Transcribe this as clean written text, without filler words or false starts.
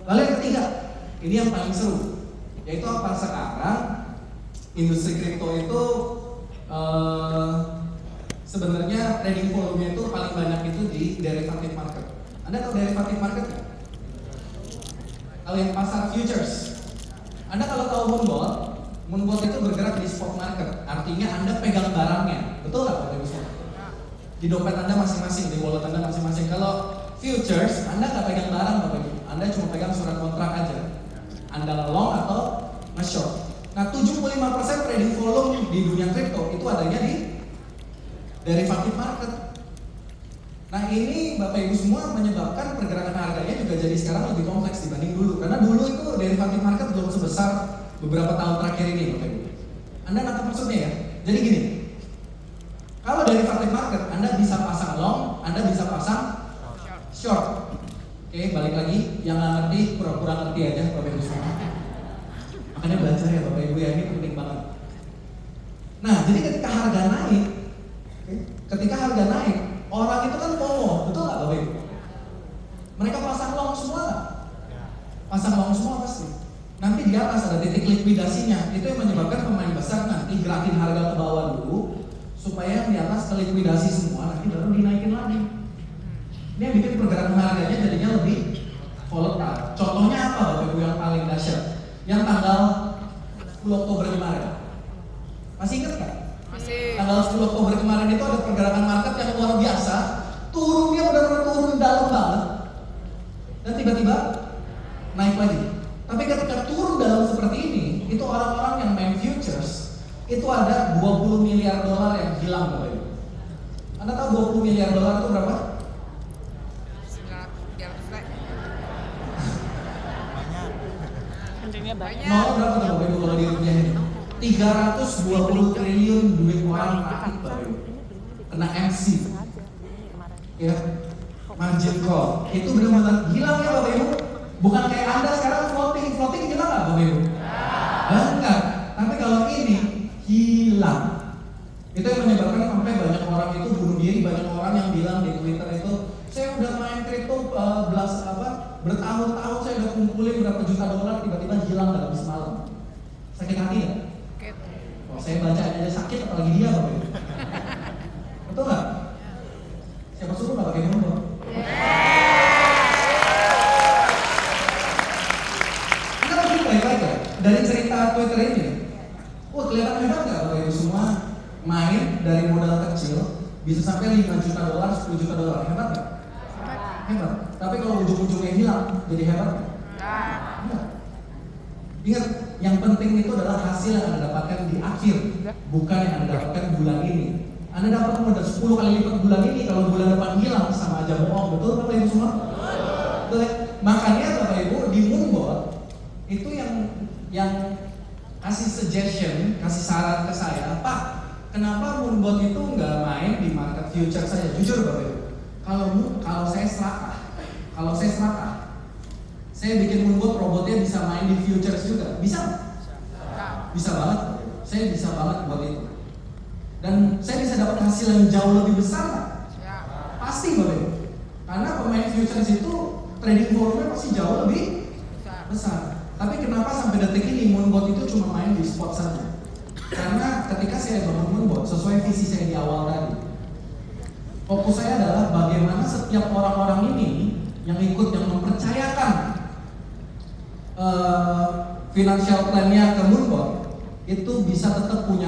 Lalu yang ketiga, ini yang paling seru, yaitu apa? Sekarang industri kripto itu sebenarnya trading volume itu paling banyak itu di derivative market. Anda tahu derivative market nggak? Kalau yang pasar futures, Anda kalau tahu Moonbot itu bergerak di spot market, artinya Anda pegang barangnya, betul nggak Bapak Ibu semua? Di dompet Anda masing-masing, di wallet Anda masing-masing. Kalau futures, Anda nggak pegang barang Bapak Ibu, Anda cuma pegang surat kontrak aja. Anda long atau nge-short. Nah, 75% trading volume di dunia kripto itu adanya di derivative market. Nah, ini Bapak Ibu semua menyebabkan pergerakan harganya juga jadi sekarang lebih kompleks dibanding dulu. Karena dulu itu derivative market belum sebesar beberapa tahun terakhir ini Bapak Ibu. Anda nangkap maksudnya ya? Jadi gini, kalau derivative market Anda bisa pasang long, Anda bisa pasang short. Oke, balik lagi, yang nggak ngerti pura-pura ngerti aja Bapak Ibu semua. Makanya belajar ya Bapak Ibu ya, ini penting banget. Nah, jadi ketika harga naik, orang itu kan FOMO, betul nggak Bapak Ibu? Mereka pasang long semua, pasang long semua pasti. Nanti di atas ada titik likuidasinya, itu yang menyebabkan pemain besar nanti gerakin harga ke bawah dulu, supaya yang di atas kelikuidasi semua, nanti baru dinaikin lagi. Ini yang bikin pergerakan harganya jadinya lebih volatile. Contohnya apa Bapak Ibu yang paling dahsyat? Yang tanggal 10 Oktober kemarin. Masih ingat nggak? Masih. Tanggal 10 Oktober kemarin itu ada pergerakan market yang luar biasa. Turunnya benar-benar turun dalam banget. Dan tiba-tiba naik lagi. Tapi ketika turun dalam seperti ini, itu orang-orang yang main futures, itu ada 20 miliar dolar yang hilang Bapak Ibu. Anda tahu 20 miliar dolar itu berapa? Banyak. Nol berapa tuh Bapak Ibu kalau dirupiahin? 320 triliun duit orang mati Bapak Ibu. Kena MC. Ya, margin call. Itu benar-benar hilang ya Bapak Ibu. Bukan kayak Anda sekarang floating hilang nggak Bapak Ibu? Enggak. Tapi kalau ini hilang. Itu yang menyebabkan sampai banyak orang itu bunuh diri. Banyak orang yang bilang di Twitter itu, saya udah main kripto bertahun-tahun, saya udah kumpulin berapa juta dolar, tiba-tiba hilang dalam semalam. Sakit hati ya? Oh, saya baca aja sakit, apalagi dia Bapak Ibu. Betul nggak? Siapa suruh nggak pakai Moonbot? Anda mungkin baik-baik ya? Dari cerita Twitter ini, wah kelihatan hebat nggak Bapak Ibu semua main dari modal kecil bisa sampai 5 juta dolar, 10 juta dolar, hebat nggak? Hebat. Tapi kalau ujung-ujungnya hilang, jadi hebat nggak? Enggak. Ingat, yang penting itu adalah hasil yang Anda dapatkan di akhir, bukan yang Anda dapatkan bulan ini. Anda dapat modal 10 kali lipat bulan ini, kalau bulan depan hilang sama aja bohong, betul Bapak Ibu semua? Betul. Makanya Bapak Ibu di Moonbot itu yang kasih suggestion, kasih saran ke saya, Pak, kenapa Moonbot itu nggak main di market future saja? Jujur Bapak Ibu, kalau saya serakah, saya bikin Moonbot robotnya bisa main di futures juga, bisa? Bisa banget, saya bisa banget buat itu. Dan saya bisa dapat hasil yang jauh lebih besar, pasti Bapak Ibu. Karena pemain futures itu trading volume pasti jauh lebih besar. Tapi kenapa sampai detik ini Moonbot itu cuma main di spot saja? Karena ketika saya bangun Moonbot, sesuai visi saya di awal tadi, fokus saya adalah bagaimana setiap orang-orang ini yang ikut, yang mempercayakan financial plan-nya ke Moonbot, itu bisa tetap punya